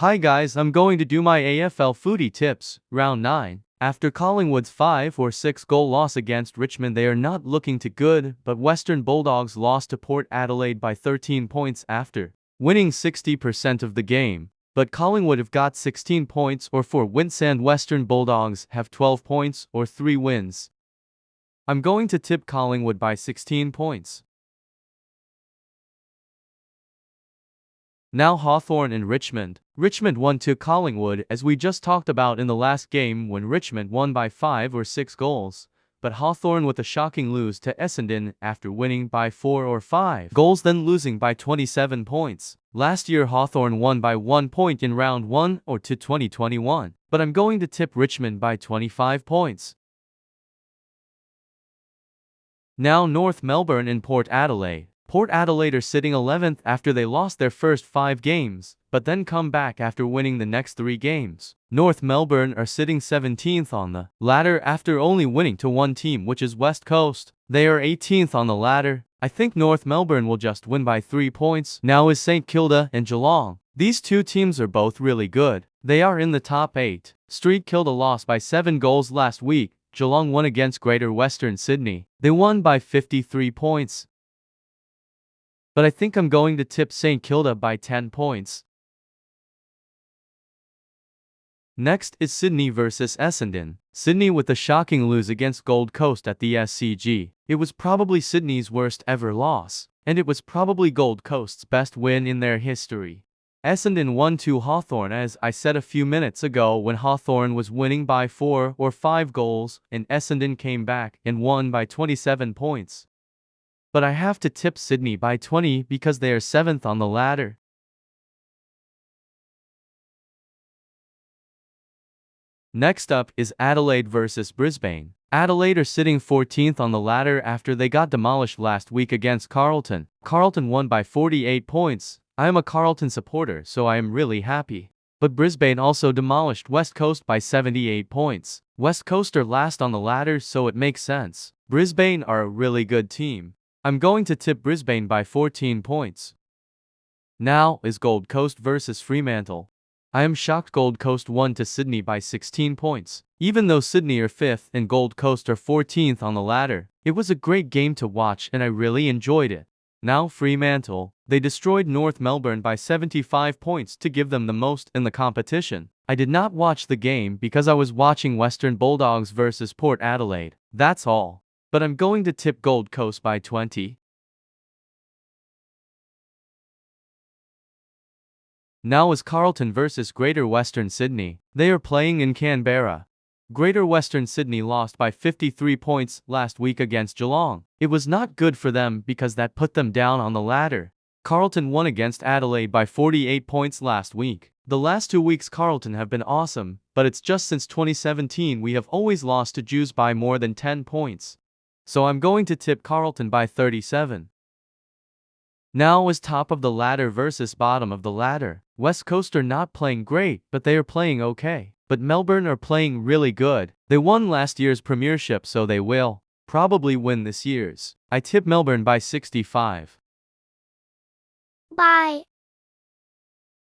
Hi guys, I'm going to do my AFL footy tips, round 9. After Collingwood's 5 or 6 goal loss against Richmond, they are not looking too good, but Western Bulldogs lost to Port Adelaide by 13 points after winning 60% of the game. But Collingwood have got 16 points or 4 wins and Western Bulldogs have 12 points or 3 wins. I'm going to tip Collingwood by 16 points. Now Hawthorn and Richmond. Richmond won to Collingwood as we just talked about in the last game when Richmond won by 5 or 6 goals. But Hawthorn with a shocking lose to Essendon after winning by 4 or 5 goals then losing by 27 points. Last year Hawthorn won by 1 point in round 1 or 2 2021. But I'm going to tip Richmond by 25 points. Now North Melbourne and Port Adelaide. Port Adelaide are sitting 11th after they lost their first 5 games, but then come back after winning the next 3 games. North Melbourne are sitting 17th on the ladder after only winning to one team, which is West Coast. They are 18th on the ladder. I think North Melbourne will just win by 3 points. Now is St Kilda and Geelong. These two teams are both really good. They are in the top 8. St Kilda lost by 7 goals last week. Geelong won against Greater Western Sydney. They won by 53 points. But I think I'm going to tip St Kilda by 10 points. Next is Sydney versus Essendon. Sydney with a shocking lose against Gold Coast at the SCG. It was probably Sydney's worst ever loss, and it was probably Gold Coast's best win in their history. Essendon won to Hawthorn, as I said a few minutes ago, when Hawthorn was winning by 4 or 5 goals, and Essendon came back and won by 27 points. But I have to tip Sydney by 20 because they are 7th on the ladder. Next up is Adelaide versus Brisbane. Adelaide are sitting 14th on the ladder after they got demolished last week against Carlton. Carlton won by 48 points. I am a Carlton supporter, so I am really happy. But Brisbane also demolished West Coast by 78 points. West Coast are last on the ladder, so it makes sense. Brisbane are a really good team. I'm going to tip Brisbane by 14 points. Now is Gold Coast versus Fremantle. I am shocked Gold Coast won to Sydney by 16 points. Even though Sydney are 5th and Gold Coast are 14th on the ladder, it was a great game to watch and I really enjoyed it. Now Fremantle. They destroyed North Melbourne by 75 points to give them the most in the competition. I did not watch the game because I was watching Western Bulldogs versus Port Adelaide. That's all. But I'm going to tip Gold Coast by 20. Now is Carlton versus Greater Western Sydney. They are playing in Canberra. Greater Western Sydney lost by 53 points last week against Geelong. It was not good for them because that put them down on the ladder. Carlton won against Adelaide by 48 points last week. The last 2 weeks Carlton have been awesome, but it's just since 2017 we have always lost to Jews by more than 10 points. So I'm going to tip Carlton by 37. Now is top of the ladder versus bottom of the ladder. West Coast are not playing great, but they are playing okay. But Melbourne are playing really good. They won last year's premiership, so they will probably win this year's. I tip Melbourne by 65. Bye.